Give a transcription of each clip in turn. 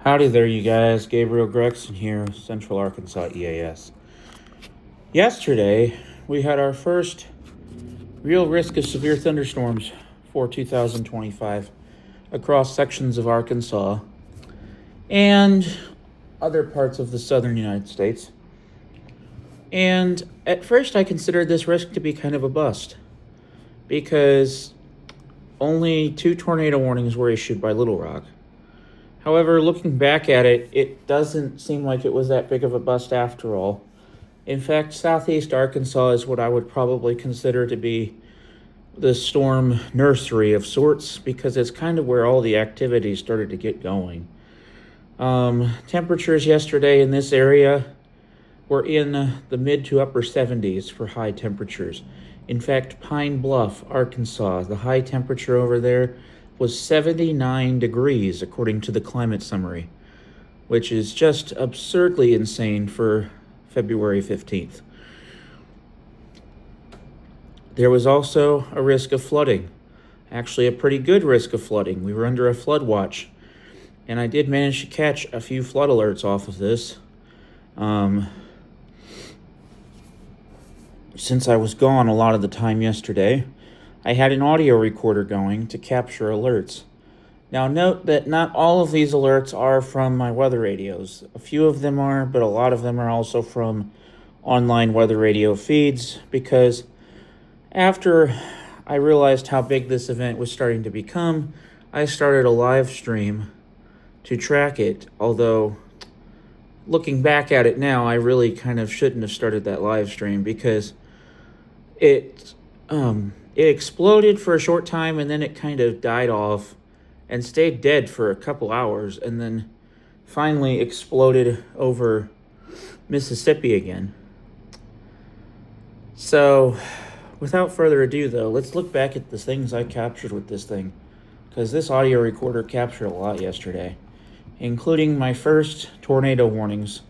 Howdy there, you guys. Gabriel Gregson here, Central Arkansas EAS. Yesterday, we had our first real risk of severe thunderstorms for 2025 across sections of Arkansas and other parts of the southern United States. And at first, I considered this risk to be kind of a bust because only 2 tornado warnings were issued by Little Rock. However, looking back at it, it doesn't seem like it was that big of a bust after all. In fact, southeast Arkansas is what I would probably consider to be the storm nursery of sorts, because it's kind of where all the activity started to get going. Temperatures yesterday in this area were in the mid to upper 70s for high temperatures. In fact, Pine Bluff, Arkansas, the high temperature over there was 79 degrees, according to the climate summary, which is just absurdly insane for February 15th. There was also a risk of flooding, actually a pretty good risk of flooding. We were under a flood watch, and I did manage to catch a few flood alerts off of this. Since I was gone a lot of the time yesterday, I had an audio recorder going to capture alerts. Now note that not all of these alerts are from my weather radios. A few of them are, but a lot of them are also from online weather radio feeds, because after I realized how big this event was starting to become, I started a live stream to track it, although looking back at it now, I really kind of shouldn't have started that live stream, because it exploded for a short time, and then it kind of died off and stayed dead for a couple hours, and then finally exploded over Mississippi again. So, without further ado, though, let's look back at the things I captured with this thing, because this audio recorder captured a lot yesterday, including my first tornado warnings,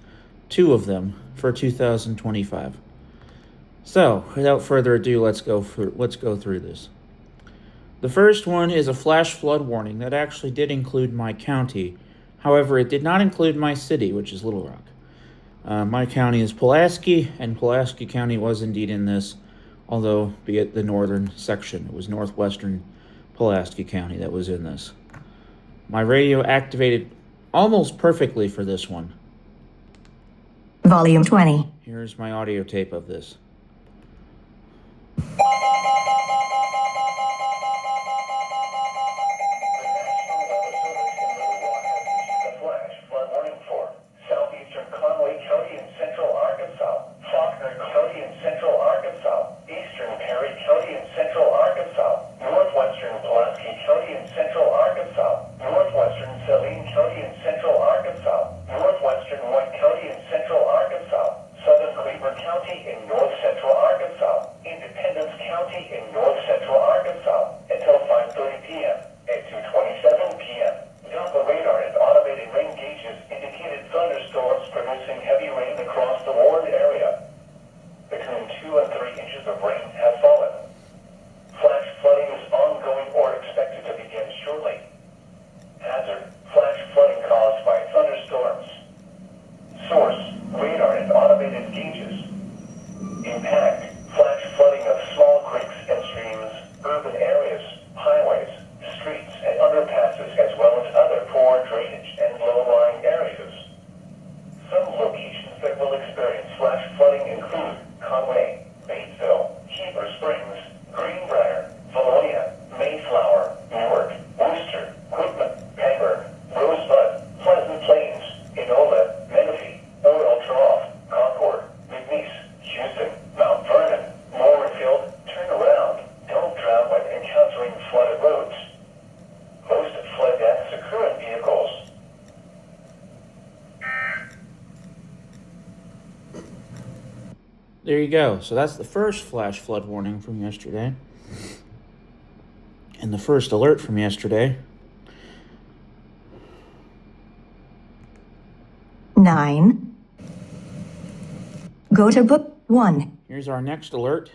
2 of them for 2025. So, without further ado, let's go through this. The first one is a flash flood warning that actually did include my county. However, it did not include my city, which is Little Rock. My county is Pulaski, and Pulaski County was indeed in this, although be it the northern section. It was northwestern Pulaski County that was in this. My radio activated almost perfectly for this one. Volume 20. Here's my audio tape of this. There you go. So that's the first flash flood warning from yesterday. And the first alert from yesterday. 9. Go to book 1. Here's our next alert.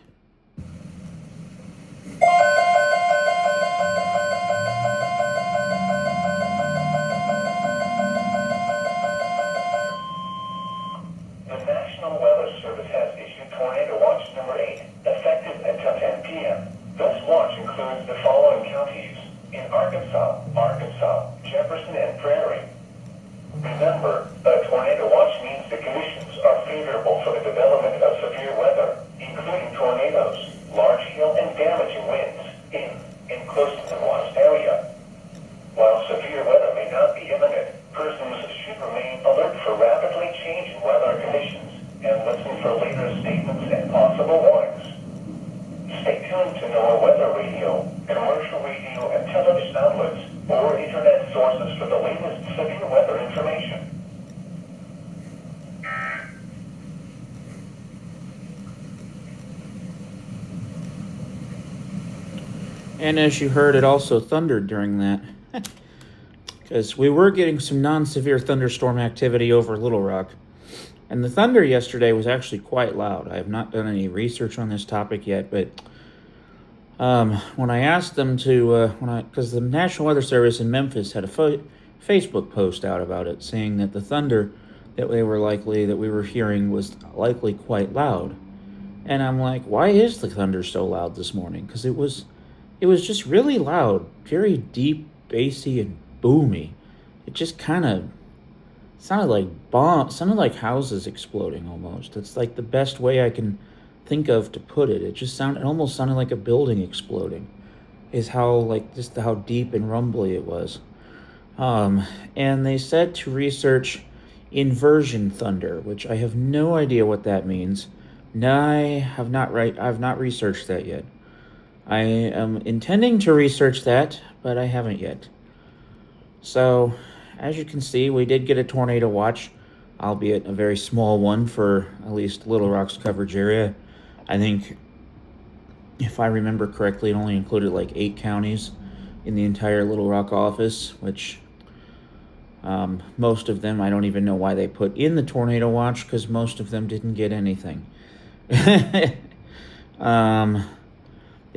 source for the latest severe weather information. And as you heard, it also thundered during that. Because we were getting some non-severe thunderstorm activity over Little Rock. And the thunder yesterday was actually quite loud. I have not done any research on this topic yet, but when I asked them to, because the National Weather Service in Memphis had a Facebook post out about it, saying that the thunder that we were hearing was likely quite loud. And I'm like, why is the thunder so loud this morning? Because it was just really loud, very deep, bassy, and boomy. It just kind of sounded like houses exploding almost. It's like the best way I can think of to put it. It almost sounded like a building exploding. Is how deep and rumbly it was. And they said to research inversion thunder, which I have no idea what that means. I've not researched that yet. I am intending to research that, but I haven't yet. So, as you can see, we did get a tornado watch, albeit a very small one for at least Little Rock's coverage area. I think, if I remember correctly, it only included like 8 counties in the entire Little Rock office, which most of them, I don't even know why they put in the tornado watch, because most of them didn't get anything. The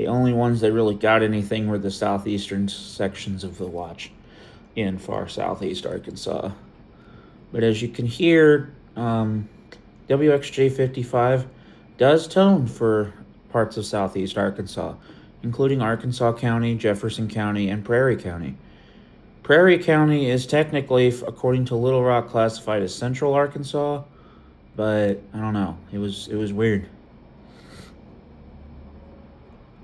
only ones that really got anything were the southeastern sections of the watch in far southeast Arkansas. But as you can hear, WXJ 55 does tone for parts of southeast Arkansas, including Arkansas County, Jefferson County, and Prairie County. Prairie County is technically, according to Little Rock, classified as central Arkansas, but I don't know. It was weird.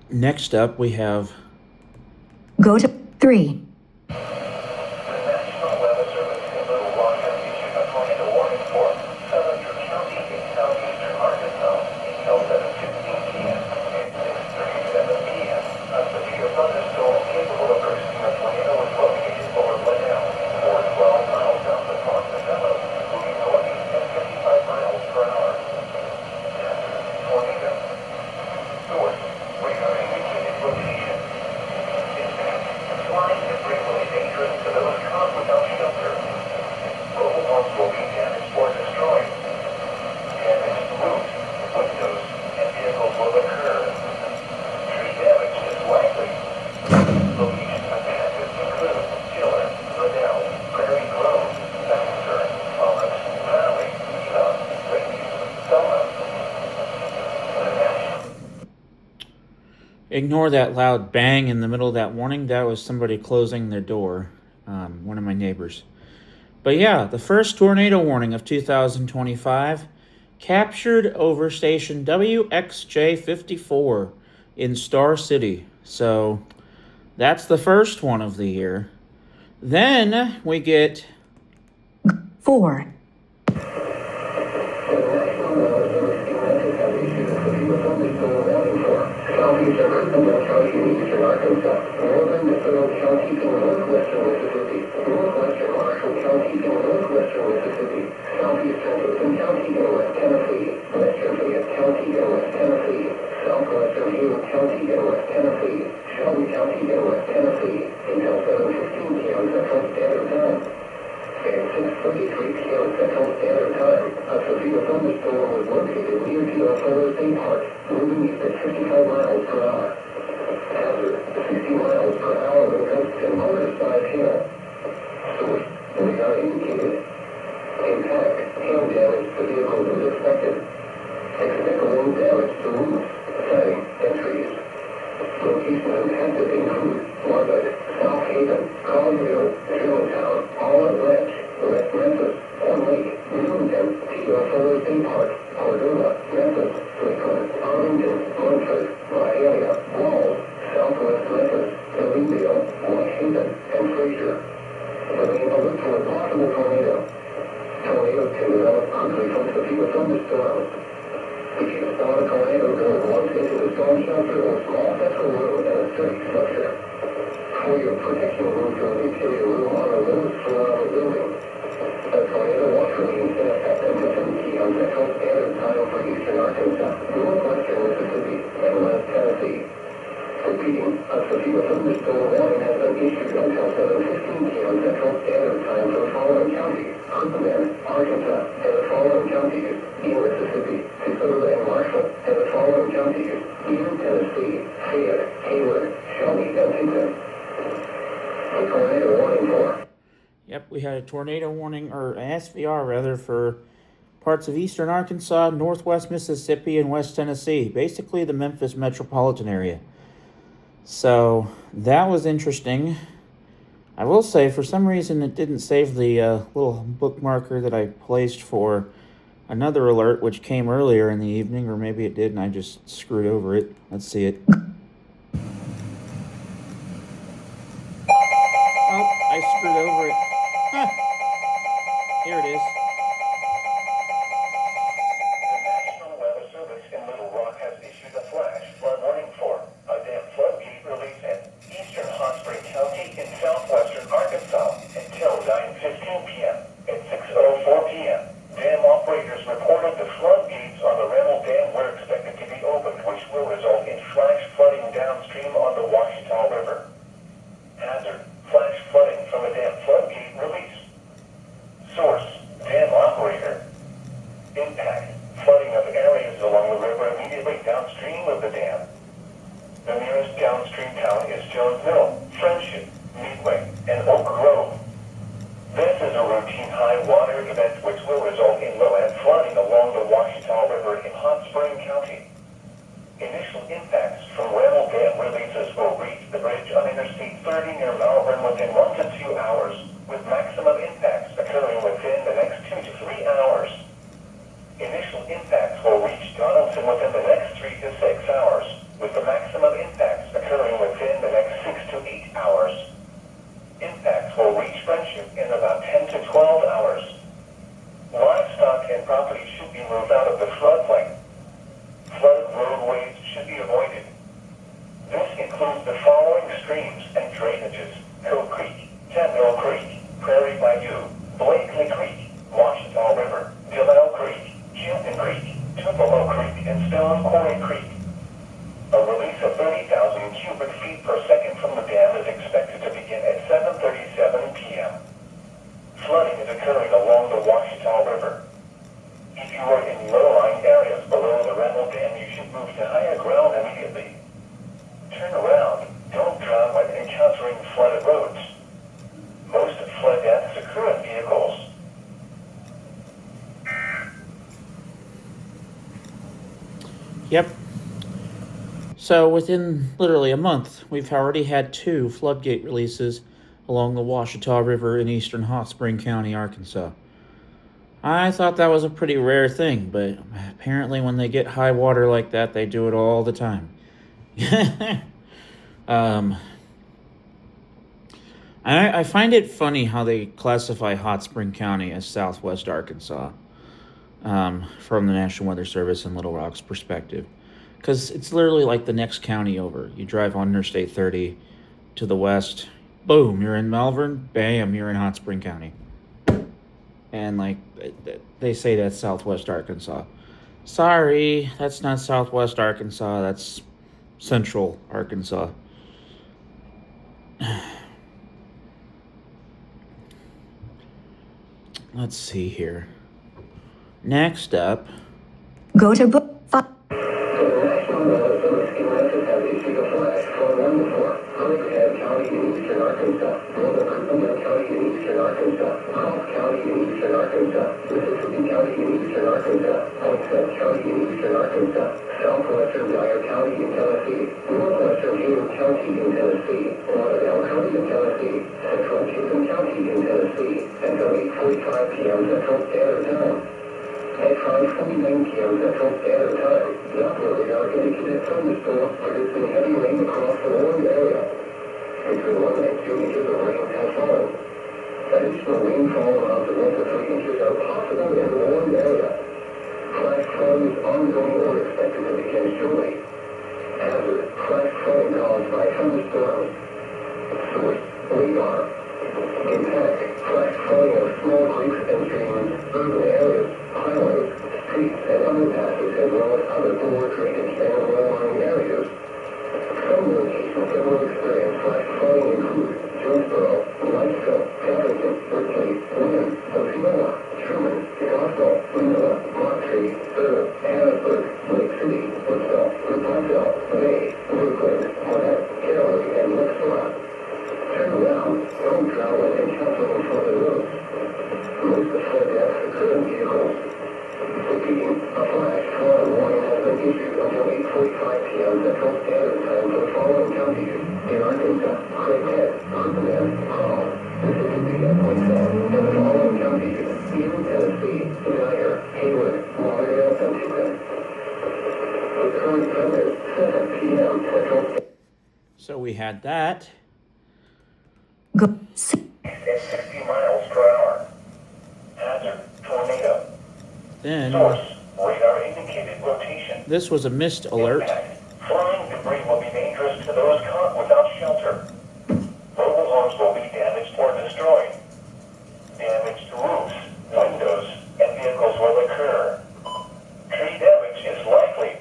Next up, we have... Go to 3. The National Weather Service in Little Rock has issued a tornado warning for Southern County in southeastern Arkansas until 7:15 p.m. and 6:37 p.m. A severe thunderstorm capable of producing a tornado is located over Liddell, 412 miles south of Monticello, moving northeast at 55 miles per hour. Tornado. Source. Radar indicated location. Impact. Flying is frequently dangerous to those caught without shelter. Mobile homes will be damaged or destroyed. Damaged roofs, windows, and vehicles will occur. Tree damage is likely. Locations of hazards include Chiller, Liddell, Prairie Grove, Baxter, Thomas, Valley, Elon, Lakeview, Selma. Ignore that loud bang in the middle of that warning. That was somebody closing their door, one of my neighbors. But yeah, the first tornado warning of 2025 captured over station WXJ 54 in Star City. So that's the first one of the year. Then we get 4. Southeast Arkansas County, eastern Arkansas, northern Little County to northwestern Mississippi, northwestern Marshall County to northwestern Mississippi, southeast Jefferson County to West Tennessee, western Fayette County to West Tennessee, southwestern Hale County to West Tennessee, Shelby County to West Tennessee, until 7:15 p.m. Central Standard Time. And 6:33 p.m. Central Standard Time, a severe thunderstorm was located near Geopolar State Park, moving east at 55 miles per hour. Hazard, 60 miles per hour with gusts and motor-sized hail. Source, radar indicated. Impact, hail damage to vehicles is expected. Expect wind damage to roofs, siding, and trees. Locations impacted include Margaret, South Haven, Collinsville, Germantown, Olive Branch, West Memphis, Horn Lake, Newington, Geopolar State Park, Cordova, Memphis, Lakeland, Arlington, Montford, Vidalia, Walls, Southwest Memphis, Ellendale, White Haven, and Fraser. Remain alert for a possible tornado. Tornadoes can develop quickly from severe thunderstorms. If you spot a tornado going once into the storm shelter or small central room and a sturdy structure, for your protection, move to an interior room on a low Copeland, Arkansas, and the following counties in Mississippi, Dakota, and Marshall, and the following counties in Tennessee, Fayette, Hayward, Shelby, and Hinton. A tornado warning for. Yep, we had a tornado warning, or an SVR rather, for parts of eastern Arkansas, northwest Mississippi, and west Tennessee. Basically the Memphis metropolitan area. So that was interesting. I will say, for some reason, it didn't save the little bookmarker that I placed for another alert, which came earlier in the evening, or maybe it did and I just screwed over it. Let's see it. Oh, I screwed over it. Huh. Here it is. The National Weather Service in Little Rock has issued a flash flood warning for a dam floodgate release in eastern Hot Spring County in southwestern Arkansas until 9:15 p.m. At 6:04 p.m., dam operators reported the floodgates on the Remmel Dam were expected to be opened, which will result in flash flooding downstream on the Washita River. Hazard: flash flooding from a dam floodgate release. Source: dam operator. Impact: flooding of areas along the river immediately downstream of the dam. The nearest downstream town is Jones Mill, Friendship, Midway, and Oak Grove. This is a routine high water event which will result in low-end flooding along the Washita River in Hot Spring County. Initial impacts from Remmel Dam releases will reach the bridge on Interstate 30 near Malvern within 1 to 2 hours, with maximum impacts occurring within the next 2 to 3 hours. Initial impacts will reach Donaldson within the next 3 to 6 hours, with the maximum impacts occurring within the next 6 to 8 hours. Impacts will reach Friendship in about 10 to 12 hours. Livestock and property should be moved out of the floodplain. Flooded roadways should be avoided. This includes the following streams and drainages: Hill Creek, Kendall Creek, Prairie Bayou, Blakely Creek, Washita River, Dillell Creek, Hampton Creek, Tupelo Creek, and Stone Quarry Creek. A release of 30,000 cubic feet per second from the dam is expected to begin at 7:37 p.m. Flooding is occurring along the Washita River. If you are in low-lying areas below the Remmel Dam, you should move to higher ground immediately. Turn around. Don't drown when encountering flooded roads. Most flood deaths occur in vehicles. Yep. So within literally a month, we've already had 2 floodgate releases along the Washita River in eastern Hot Spring County, Arkansas. I thought that was a pretty rare thing, but apparently when they get high water like that, they do it all the time. I find it funny how they classify Hot Spring County as southwest Arkansas from the National Weather Service and Little Rock's perspective. Because it's literally like the next county over. You drive on Interstate 30 to the west, boom, you're in Malvern, bam, you're in Hot Spring County. And like they say that's southwest Arkansas. Sorry, that's not southwest Arkansas, that's central Arkansas. Let's see here. Next up, Go to book 5. The National Weather Service in Memphis has issued a flash for 1 to 4. Hurricane County in eastern Arkansas, Northern Copeland County in eastern Arkansas, Cobb County in eastern Arkansas, Mississippi County in eastern Arkansas, Poinsett County in eastern Arkansas, southwestern Dyer County in Tennessee, northwestern Hayden County in Tennessee, Lauderdale County in Tennessee, central Chapin County in Tennessee, until 8:45 p.m. Central Standard Time. At 5:29 p.m. Central Standard Time, the operator indicated thunderstorms producing heavy rain across the warned area. Between 1 and 2 inches of rain has fallen. Additional rainfall amounts of 1 to 3 inches are possible in the warned area. Flash flooding is ongoing or expected to begin shortly. Hazard: flash flooding caused by thunderstorms. Source: radar. Impact: flash flooding of small creeks and streams, urban areas, highways, streets, and underpasses, as well as other poor drainage and low-lying areas. Some locations that will experience flash flooding include Jonesboro, Whitesville, Hamilton, Berkeley, Williams, Osceola, had that. Go. At 60 miles per hour. Hazard, tornado. Then Source, radar indicated rotation. this was a mist alert. Impact. Flying debris will be dangerous to those caught without shelter. Mobile homes will be damaged or destroyed. Damage to roofs, windows, and vehicles will occur. Tree damage is likely.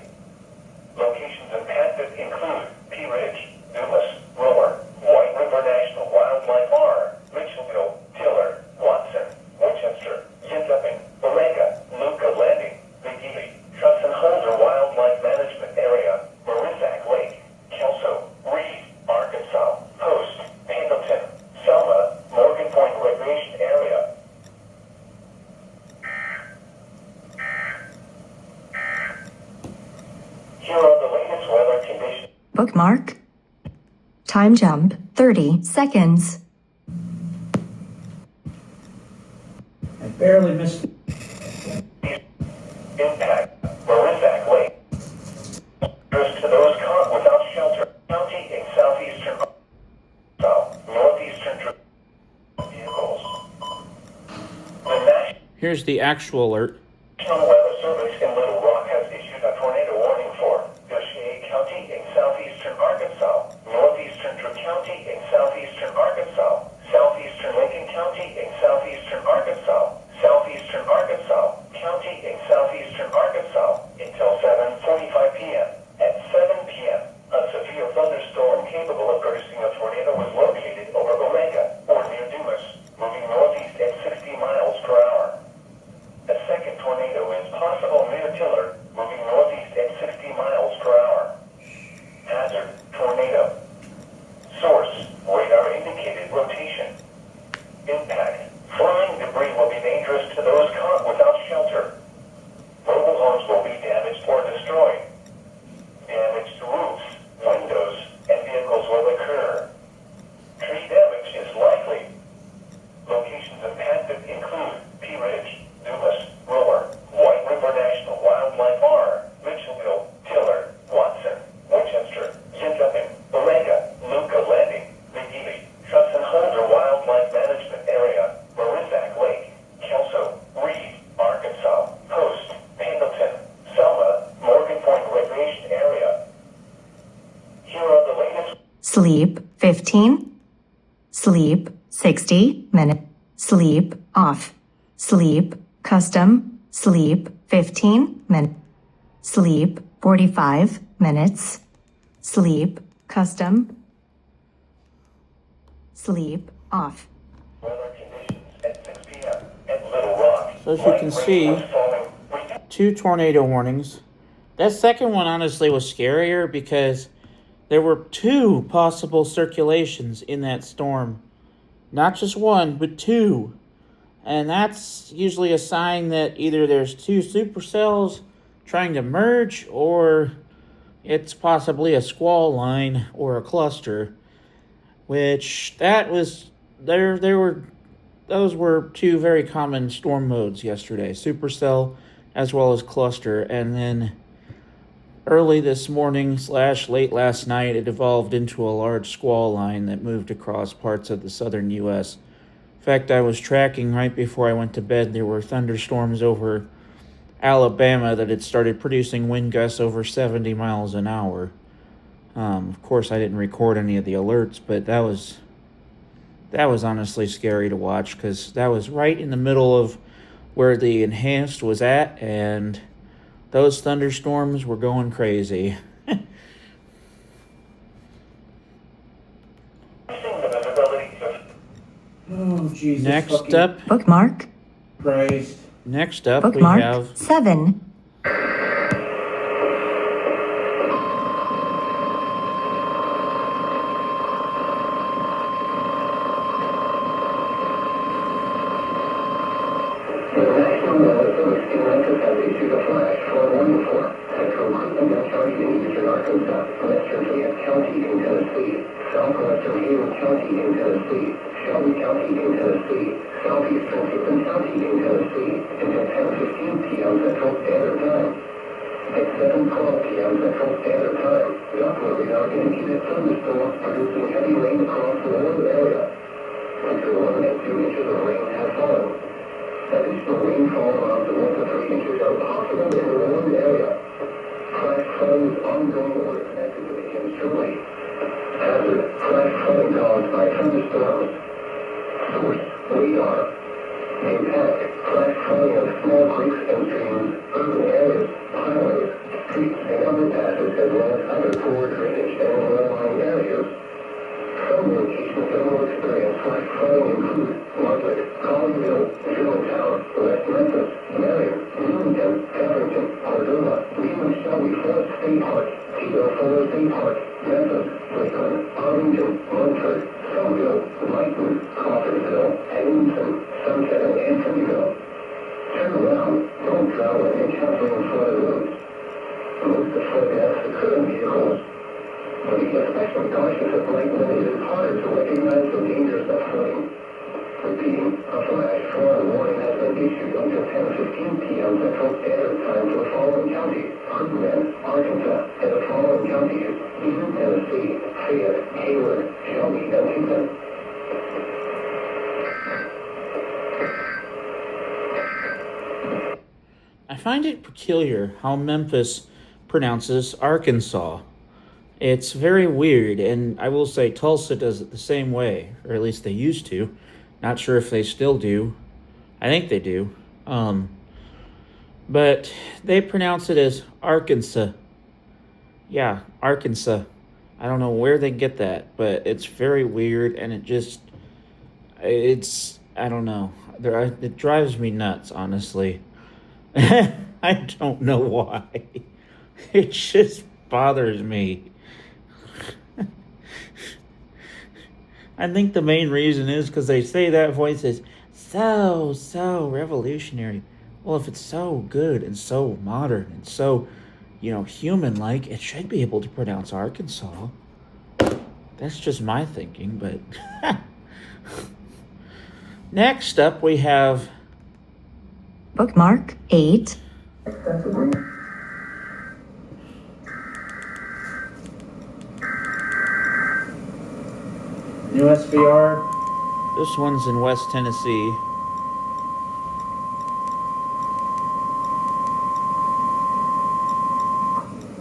Locations impacted include Pea Ridge, Dumas, Roller, White River National Wildlife R, Mitchellville, Tiller, Watson, Winchester, Yintupping, Borrega, Luca Landing, Big Ely, Hudson Holder Wildlife Management Area, Marisac Lake, Kelso, Reed, Arkansas, Post, Pendleton, Selma, Morgan Point Recreation Area. Here are the latest weather conditions. Bookmark. Time jump 30 seconds. I barely missed. Impact, Marisac Lake. Dangerous to those caught without shelter. County in southeastern Arkansas, northeastern vehicles. The Here's the actual alert. National Weather Service in Little Rock has issued a tornado warning for Goshen County in southeastern Arkansas, northeastern Drew County in southeastern Arkansas, southeastern Lincoln County in southeastern Arkansas, southeastern Arkansas County in southeastern Arkansas until 7:45 p.m. At 7 p.m., a severe thunderstorm capable of producing a tornado was located over Omega or near Dumas, moving northeast at 60 miles per hour. A second tornado is possible near Tiller, moving northeast at 60 miles per hour. Hazard, tornado. Source, radar indicated rotation. Impact, flying debris will be dangerous to those caught without shelter. Mobile homes will be damaged or destroyed. Damage to roofs, windows, and vehicles will occur. Tree damage is likely. Locations impacted include Pea Ridge, Dumas, Roller, White River National Wildlife R, Mitchellville, Tiller, Watson, Winchester, Yintupping, Borrega, Luca Landing, Big Ely, Hudson Holder Wildlife Management Area, Marisac Lake, Kelso, Reed, Arkansas, Post, Pendleton, Selma, Morgan Point Recreation Area. Here are the latest. Sleep 15. Sleep 60 minutes. Sleep off. Sleep custom. Sleep 15 minutes. Sleep 45 minutes. Sleep custom. Sleep off. Weather conditions at 6 p.m. at Little Rock. So as you can see, 2 tornado warnings. That second one honestly was scarier because there were 2 possible circulations in that storm. Not just 1, but 2. And that's usually a sign that either there's 2 supercells trying to merge or it's possibly a squall line or a cluster. Which that was those were 2 very common storm modes yesterday, supercell as well as cluster. And then early this morning / late last night, it evolved into a large squall line that moved across parts of the southern U.S. In fact, I was tracking right before I went to bed. There were thunderstorms over Alabama that had started producing wind gusts over 70 miles an hour. Of course, I didn't record any of the alerts, but that was honestly scary to watch because that was right in the middle of where the enhanced was at, and those thunderstorms were going crazy. Oh, Jesus. Next up, Bookmark. Christ. Next up, Bookmark we have 7. The National Weather Service in Memphis has issued a flash flood warning for central Crittenden County in eastern Arkansas, western Fayette County in Tennessee, southwestern Hayden County in Tennessee, Shelby County in Tennessee, southeastern Hickman County in Tennessee, until 10:15 p.m. Central Standard Time. At 7:12 p.m. Central Standard Time, the uploading our indicated thunderstorm producing heavy rain across the lower area. Between 1 and 2 inches of rain has fallen. Additional rainfall amounts of 1 to 3 inches are possible in the lower area. Flash flood is ongoing or expected to begin shortly. Hazard: flash flooding caused by thunderstorms. Source: radar. Impact: flash flooding of small creeks and streams, urban areas, highways, streets, and underpasses, as well as other poor drainage and low-lying areas. Some locations that will experience flash flooding include Margaret, Colleyville, Germantown, West Memphis, Marion, Bloomington, Covington, Cordova, Lehman Shelby Forest State Park, Tito Fuller State Park, Memphis, Lakeland, Arlington, Munford, Somerville, Lighton, Crawfordsville, Edmonton, Sunset, and Anthonyville. Turn around, don't travel and encountering flooded roads. Most of flood deaths occur in vehicles. But be especially cautious at night when it is harder to recognize the dangers of flooding. Repeating, a flash flood warning has been issued until 10:15 p.m. Central Standard Time for the following counties: Hardin, Arkansas, and the following counties: Eastern Tennessee, Fayette, Hayward, Shelby, and Hinton. I find it peculiar how Memphis pronounces Arkansas. It's very weird, and I will say Tulsa does it the same way, or at least they used to. Not sure if they still do. I think they do. But they pronounce it as Arkansas. Yeah, Arkansas. I don't know where they get that, but it's very weird, and I don't know. It drives me nuts, honestly. I don't know why. It just bothers me. I think the main reason is because they say that voice is so revolutionary. Well, if it's so good and so modern and so, human-like, it should be able to pronounce Arkansas. That's just my thinking, but... Next up, we have... Bookmark 8. New SVR. This one's in West Tennessee.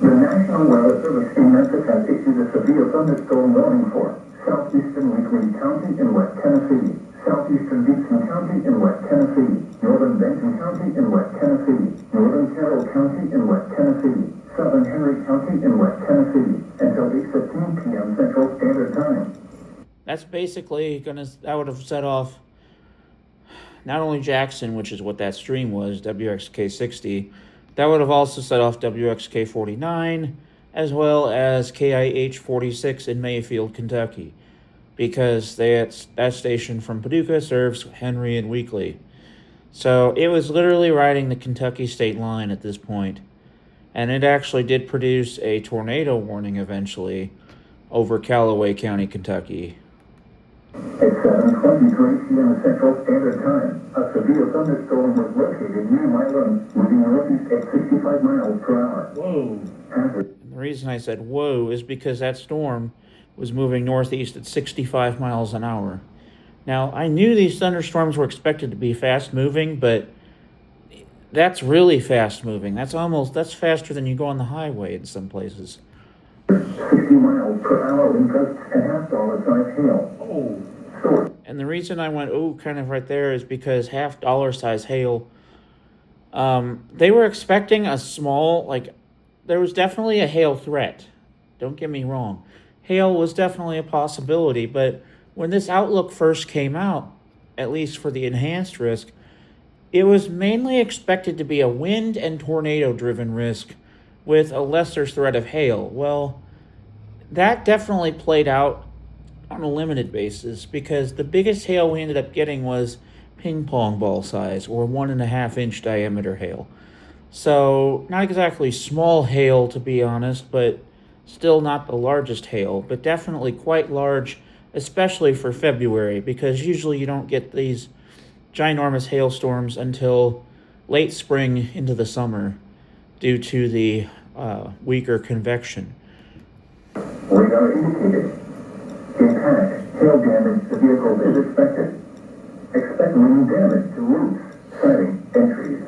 The National Weather Service in Memphis has issued a severe thunderstorm warning for southeastern Weakley County in West Tennessee, southeastern Gibson County in West Tennessee, northern Benton County in West Tennessee, northern Carroll County in West Tennessee, southern Henry County in West Tennessee, until 8:15 p.m. Central Standard Time. That's basically that would have set off not only Jackson, which is what that stream was, WXK 60, that would have also set off WXK 49, as well as KIH 46 in Mayfield, Kentucky, because that station from Paducah serves Henry and Weakley. So it was literally riding the Kentucky state line at this point, and it actually did produce a tornado warning eventually over Callaway County, Kentucky. At 7:23 p.m. Central Standard Time, a severe thunderstorm was located near Milan, moving northeast at 65 miles per hour. Whoa. The reason I said whoa is because that storm was moving northeast at 65 miles an hour. Now, I knew these thunderstorms were expected to be fast-moving, but that's really fast-moving. That's faster than you go on the highway in some places. 60 miles per hour wind gusts and half-dollar-size hail. Oh. And the reason I went, kind of right there is because half-dollar-size hail, they were expecting a small, there was definitely a hail threat. Don't get me wrong. Hail was definitely a possibility, but when this outlook first came out, at least for the enhanced risk, it was mainly expected to be a wind and tornado-driven risk with a lesser threat of hail. Well, that definitely played out on a limited basis because the biggest hail we ended up getting was ping pong ball size or 1.5 inch diameter hail. So not exactly small hail, to be honest, but still not the largest hail, but definitely quite large, especially for February, because usually you don't get these ginormous hailstorms until late spring into the summer, due to the weaker convection. Radar indicated. Impact, hail damage to vehicles is expected. Expect wind damage to roofs, siding, entries.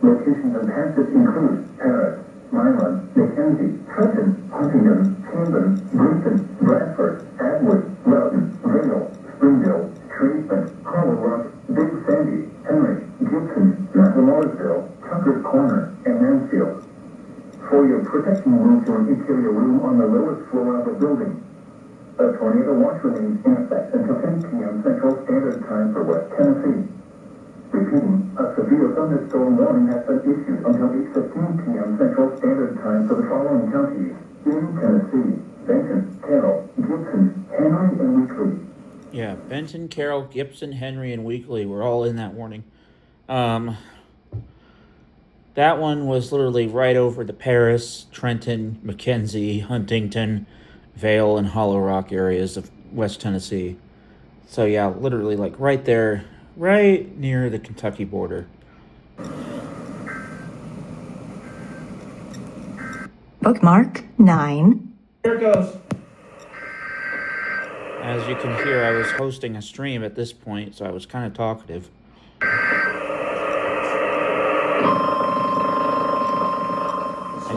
Locations and passes include Paris, Milan, Mackenzie, Trenton, Huntingdon, Camden, Briston, Bradford, Atwood, Loudoun, Vale, Springdale, Tradesman, Hollow Rock, Big Sandy, Henry, Gibson, Matamorsville, Tucker's Corner, and Mansfield. For your protection room to an interior room on the lowest floor of a building. A tornado watch remains in effect until 10 p.m. Central Standard Time for West Tennessee. Repeating, a severe thunderstorm warning has been issued until 8:15 p.m. Central Standard Time for the following counties in Tennessee: Benton, Carroll, Gibson, Henry, and Weakley. Yeah, Benton, Carroll, Gibson, Henry, and Weakley were all in that warning. That one was literally right over the Paris, Trenton, Mackenzie, Huntington, Vale, and Hollow Rock areas of West Tennessee. So yeah, literally like right there, right near the Kentucky border. Bookmark 9. Here it goes. As you can hear, I was hosting a stream at this point, so I was kind of talkative.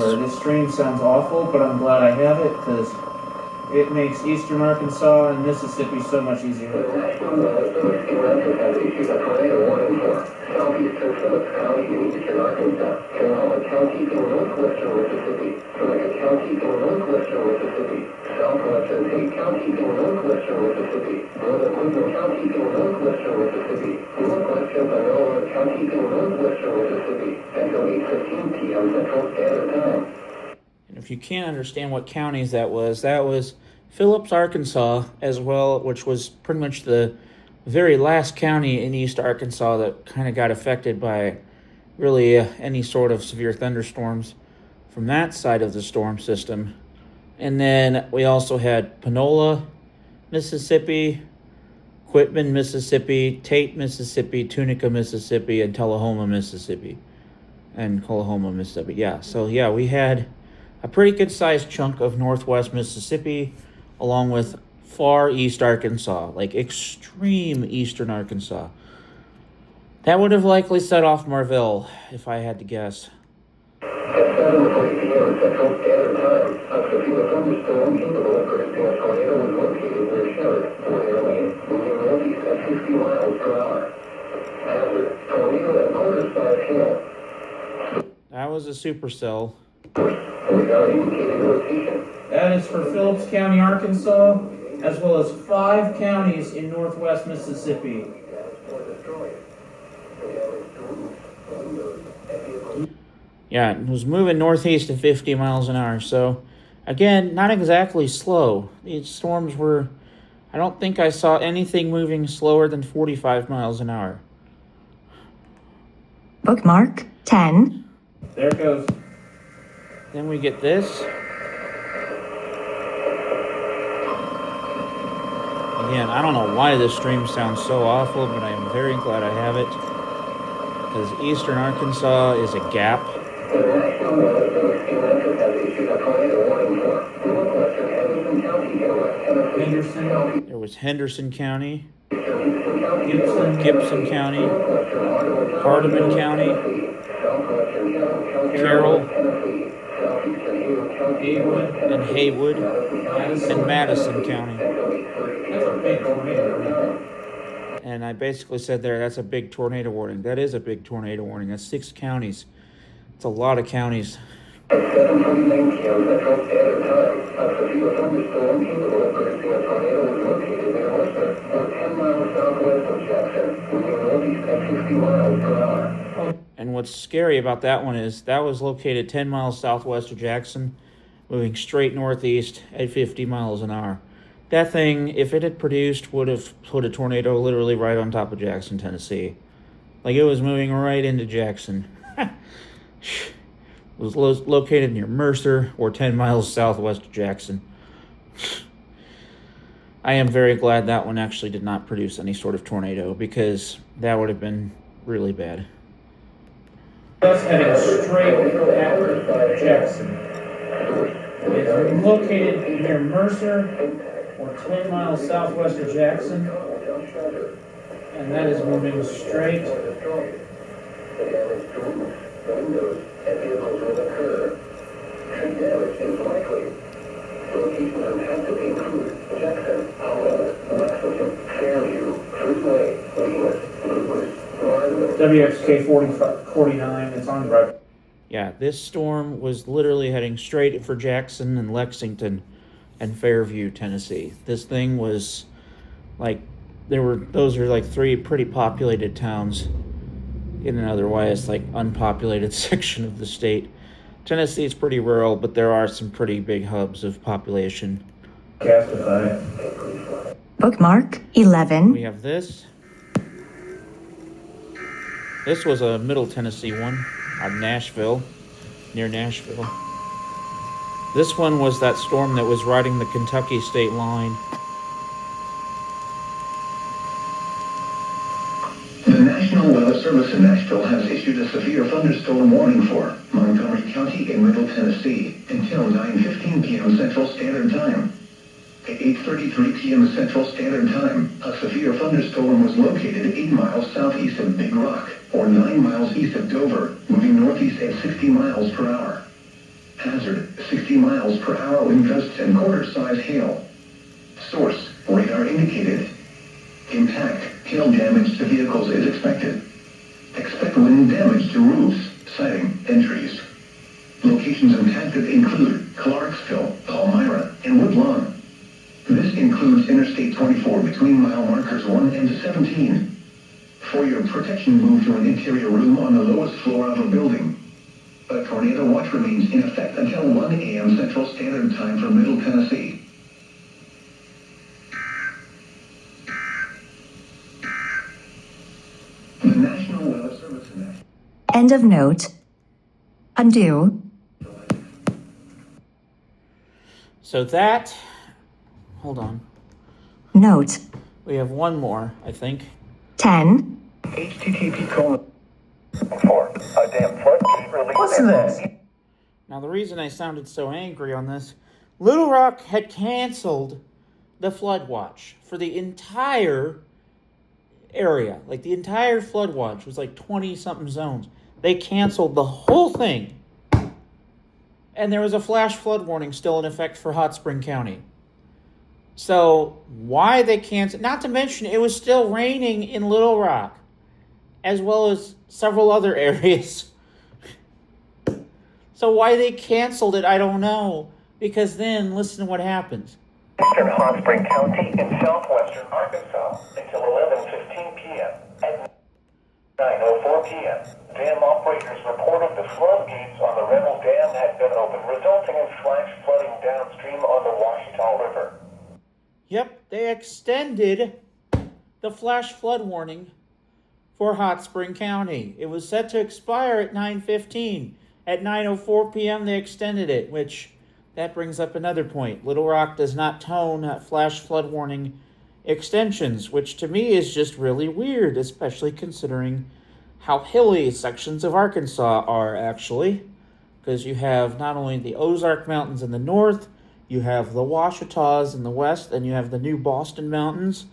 This stream sounds awful, but I'm glad I have it because it makes Eastern Arkansas and Mississippi so much easier. The National Weather Service has issued a tornado warning for southeastern Phillips County in eastern Arkansas, Kanawha County in northwestern Mississippi, Seneca County in northwestern Mississippi, southwestern Tate County in northwestern Mississippi, northern Woodland County in northwestern Mississippi, northwestern Panola County in northwestern Mississippi, until 8:15 p.m. Central Standard Time. And if you can't understand what counties that was Phillips, Arkansas, as well, which was pretty much the very last county in East Arkansas that kind of got affected by really any sort of severe thunderstorms from that side of the storm system. And then we also had Panola, Mississippi, Quitman, Mississippi, Tate, Mississippi, Tunica, Mississippi, and Tullahoma, Mississippi. And Tullahoma, Mississippi. Yeah, so yeah, we had a pretty good sized chunk of northwest Mississippi, along with far east Arkansas, like extreme eastern Arkansas. That would have likely set off Marvell, if I had to guess. At 7:40 p.m. Central Standard Time, a severe thunderstorm capable of producing a tornado was located near Sherrod, Fort Lane, moving northeast at 50 miles per hour. Hazard, tornado and quarter-size hail. That was a supercell. Radar indicated location. That is for Phillips County, Arkansas, as well as 5 counties in northwest Mississippi. Yeah, it was moving northeast at 50 miles an hour. So, again, not exactly slow. These storms were, I don't think I saw anything moving slower than 45 miles an hour. Bookmark 10. There it goes. Then we get this. Again, I don't know why this stream sounds so awful, but I am very glad I have it. Because Eastern Arkansas is a gap. The National Weather Service has issued a tornado warning for northwestern Henderson County in West Tennessee. Henderson. County, There was Henderson County, Houston County, Gibson County, northwestern Ottawa Hardeman County, southwestern Carroll, Carroll, Tennessee, southeastern Haywood County, Haywood. and Haywood, Madison. and Madison County. That's a big tornado. And I basically said there, that's a big tornado warning. That is a big tornado warning. That's 6 counties. It's a lot of counties. At 7:49 p.m. Central Standard Time, a severe thunderstorm capable of producing a tornado was located near Worcester, or 10 miles southwest of Jackson, moving northeast at 50 miles per hour. And what's scary about that one is that was located 10 miles southwest of Jackson, moving straight northeast at 50 miles an hour. That thing, if it had produced, would have put a tornado literally right on top of Jackson, Tennessee. Like it was moving right into Jackson. It was located near Mercer or 10 miles southwest of Jackson. I am very glad that one actually did not produce any sort of tornado because that would have been really bad. That's heading straight at Jackson. It's located near Mercer, or 10 miles southwest of Jackson, and that is moving straight. The damage to roofs, windows, and vehicles will occur. Tree damage is likely. Locations impacted include Jackson, Howell, Lexington, Fairview, Freeway, Venus, Lewis, Largo. WXK 49, it's on record. Yeah, this storm was literally heading straight for Jackson and Lexington and Fairview, Tennessee. This thing was like, those are like three pretty populated towns in an otherwise like unpopulated section of the state. Tennessee is pretty rural, but there are some pretty big hubs of population. Bookmark 11. We have this. This was a Middle Tennessee one, Nashville, near Nashville. This one was that storm that was riding the Kentucky state line. The National Weather Service in Nashville has issued a severe thunderstorm warning for Montgomery County in Middle Tennessee until 9:15 p.m. Central Standard Time. At 8:33 p.m. Central Standard Time, a severe thunderstorm was located 8 miles southeast of Big Rock, or 9 miles east of Dover, moving northeast at 60 miles per hour. Hazard, 60 miles per hour wind gusts and quarter-size hail. Source, radar indicated. Impact, hail damage to vehicles is expected. Expect wind damage to roofs, siding, and trees. Locations impacted include Clarksville, Palmyra, and Woodlawn. This includes Interstate 24 between mile markers 1 and 17. For your protection, move to an interior room on the lowest floor of a building. A tornado watch remains in effect until 1 a.m. Central Standard Time for Middle Tennessee. The National Weather Service. End of note. Undo. So that, hold on. Note. We have one more, I think. 10. http:// for a damn floodgate release. What's this? Now, the reason I sounded so angry on this, Little Rock had canceled the flood watch for the entire area. Like, the entire flood watch was like 20-something zones. They canceled the whole thing. And there was a flash flood warning still in effect for Hot Spring County. So, why they canceled... Not to mention, it was still raining in Little Rock, as well as several other areas. So why they canceled it, I don't know. Because then, listen to what happens. Eastern Hot Spring County in southwestern Arkansas until 11:15 p.m. At 9:04 p.m., dam operators reported the floodgates on the Remmel Dam had been opened, resulting in flash flooding downstream on the Washita River. Yep, they extended the flash flood warning for Hot Spring County. It was set to expire at 9:15. At 9:04 p.m., they extended it, which that brings up another point. Little Rock does not tone flash flood warning extensions, which to me is just really weird, especially considering how hilly sections of Arkansas are, actually. Because you have not only the Ozark Mountains in the north, you have the Washitas in the west, and you have the New Boston Mountains.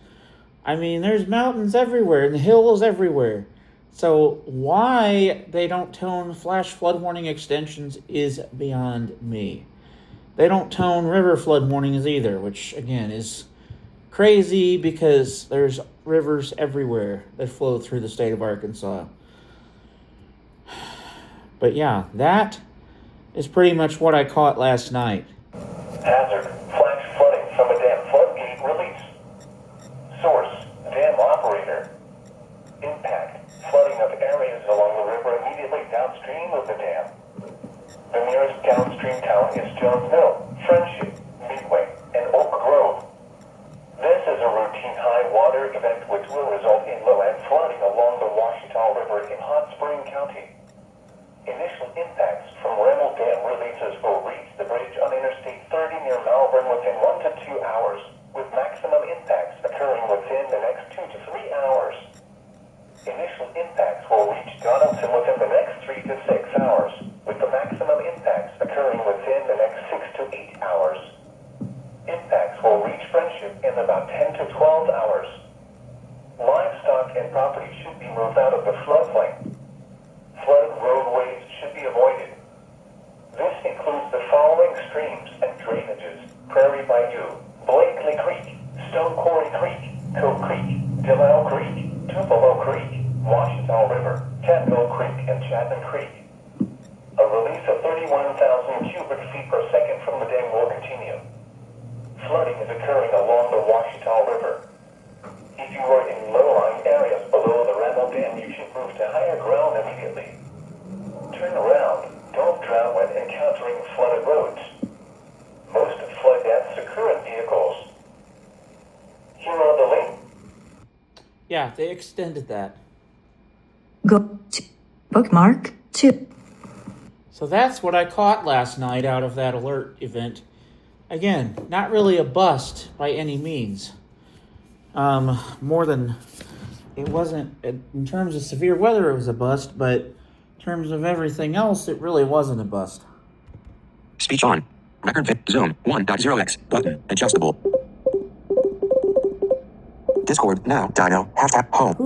I mean, there's mountains everywhere and hills everywhere. So why they don't tone flash flood warning extensions is beyond me. They don't tone river flood warnings either, which, again, is crazy because there's rivers everywhere that flow through the state of Arkansas. But yeah, that is pretty much what I caught last night. Hazard, flash flooding from a dam floodgate release. Source, dam operator. Impact, flooding of areas along the river immediately downstream of the dam. The nearest downstream town is Jones Mill, Friendship, Midway, and Oak Grove. This is a routine high water event which will result in low-end flooding along the Washita River in Hot Spring County. Initial impacts from Remmel Dam releases will reach the bridge on Interstate 30 near Malvern within 1 to 2 hours, with maximum impacts occurring within the next 2 to 3 hours. Initial impacts will reach Donaldson within the next 3 to 6 hours, with the maximum impacts occurring within the next 6 to 8 hours. Impacts will reach Friendship in about 10 to 12 hours. Livestock and property should be moved out of the floodplain. Flooded roadways should be avoided. This includes the following streams and drainages: Prairie Bayou, Blakely Creek, Stone Quarry Creek, Cove Creek, Delisle Creek, Tupelo Creek, Washita River, Catmill Creek, and Chapman Creek. A release of 31,000 cubic feet per second from the dam will continue. Flooding is occurring along the Washita River. If you are in low-lying areas below the Randall Dam, you should move to higher ground immediately. Turn around. Don't drown when encountering flooded roads. Most flood deaths occur in vehicles. Here are the links. Yeah, they extended that. Go to bookmark 2. So that's what I caught last night out of that alert event. Again, not really a bust by any means. More than, it wasn't, in terms of severe weather, it was a bust, but in terms of everything else, it really wasn't a bust. Speech on. Record fit. Zoom. 1.0x. Button. Adjustable. Discord now. Dino. Hashtag home.